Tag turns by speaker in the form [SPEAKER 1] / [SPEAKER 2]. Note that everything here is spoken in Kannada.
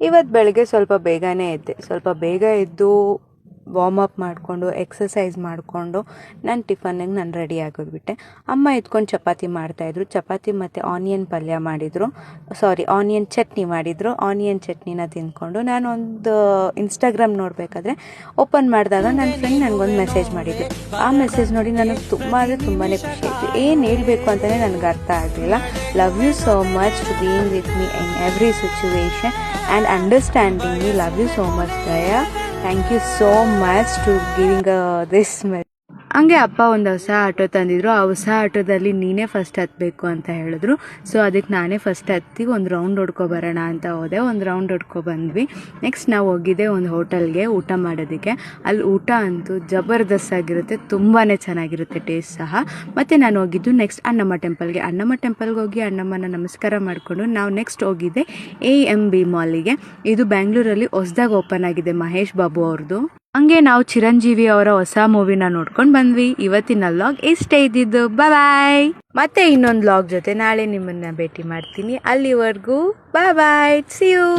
[SPEAKER 1] ಇವತ್ತು ಬೆಳಗ್ಗೆ ಸ್ವಲ್ಪ ಬೇಗನೆ ಎದ್ದೆ. ಸ್ವಲ್ಪ ಬೇಗ ಎದ್ದು ವಾರ್ಮ್ ಅಪ್ ಮಾಡಿಕೊಂಡು ಎಕ್ಸಸೈಸ್ ಮಾಡಿಕೊಂಡು ನಾನು ಟಿಫನ್ನಿಗೆ ನಾನು ರೆಡಿ ಆಗೋಗ್ಬಿಟ್ಟೆ. ಅಮ್ಮ ಎತ್ಕೊಂಡು ಚಪಾತಿ ಮಾಡ್ತಾಯಿದ್ರು. ಚಪಾತಿ ಮತ್ತು ಆನಿಯನ್ ಪಲ್ಯ ಮಾಡಿದರು, ಆನಿಯನ್ ಚಟ್ನಿ ಮಾಡಿದರು. ಆನಿಯನ್ ಚಟ್ನಿನ ತಿಂದ್ಕೊಂಡು ನಾನೊಂದು ಇನ್ಸ್ಟಾಗ್ರಾಮ್ ನೋಡಬೇಕಾದ್ರೆ ಓಪನ್ ಮಾಡಿದಾಗ ನನ್ನ ಫ್ರೆಂಡ್ ನನಗೊಂದು ಮೆಸೇಜ್ ಮಾಡಿದ್ದೆ. ಆ ಮೆಸೇಜ್ ನೋಡಿ ನನಗೆ ತುಂಬ ಅಂದರೆ ತುಂಬಾ ಖುಷಿ ಆಯಿತು. ಏನು ಹೇಳಬೇಕು ಅಂತಲೇ ನನಗೆ ಅರ್ಥ ಆಗಲಿಲ್ಲ. Love you so much to being with me in every situation and understanding me. Love you so much Daya. Thank you so much to giving this message. ಹಂಗೆ ಅಪ್ಪ ಒಂದು ಹೊಸ ಆಟೋ ತಂದಿದ್ರು. ಆ ಹೊಸ ಆಟೋದಲ್ಲಿ ನೀನೇ ಫಸ್ಟ್ ಹತ್ತಬೇಕು ಅಂತ ಹೇಳಿದ್ರು. ಸೊ ಅದಕ್ಕೆ ನಾನೇ ಫಸ್ಟ್ ಹತ್ತಿ ಒಂದು ರೌಂಡ್ ಹೊಡ್ಕೊಬರೋಣ ಅಂತ ಹೋದೆ. ಒಂದು ರೌಂಡ್ ಹೊಡ್ಕೊಬಂದ್ವಿ. ನೆಕ್ಸ್ಟ್ ನಾವು ಹೋಗಿದ್ದೆ ಒಂದು ಹೋಟೆಲ್ಗೆ ಊಟ ಮಾಡೋದಕ್ಕೆ. ಅಲ್ಲಿ ಊಟ ಅಂತೂ ಜಬರ್ದಸ್ತ್ ಆಗಿರುತ್ತೆ, ತುಂಬಾ ಚೆನ್ನಾಗಿರುತ್ತೆ ಟೇಸ್ಟ್ ಸಹ. ಮತ್ತು ನಾನು ಹೋಗಿದ್ದು ನೆಕ್ಸ್ಟ್ ಅಣ್ಣಮ್ಮ ಟೆಂಪಲ್ಗೆ. ಅಣ್ಣಮ್ಮ ಟೆಂಪಲ್ಗೆ ಹೋಗಿ ಅಣ್ಣಮ್ಮನ ನಮಸ್ಕಾರ ಮಾಡಿಕೊಂಡು ನಾವು ನೆಕ್ಸ್ಟ್ ಹೋಗಿದ್ದೆ AMB ಮಾಲಿಗೆ. ಇದು ಬ್ಯಾಂಗ್ಳೂರಲ್ಲಿ ಹೊಸದಾಗಿ ಓಪನ್ ಆಗಿದೆ, ಮಹೇಶ್ ಬಾಬು ಅವ್ರದ್ದು. ಹಂಗೆ ನಾವು ಚಿರಂಜೀವಿ ಅವರ ಹೊಸ ಮೂವಿನ ನೋಡ್ಕೊಂಡು ಬಂದ್ವಿ. ಇವತ್ತಿನ ವ್ಲಾಗ್ ಇಷ್ಟೇ ಇದ್ದಿದ್ದು. ಬಾಯ್. ಮತ್ತೆ ಇನ್ನೊಂದು ವ್ಲಾಗ್ ಜೊತೆ ನಾಳೆ ನಿಮ್ಮನ್ನ ಭೇಟಿ ಮಾಡ್ತೀನಿ. ಅಲ್ಲಿವರೆಗೂ ಬಾಯ್. C you.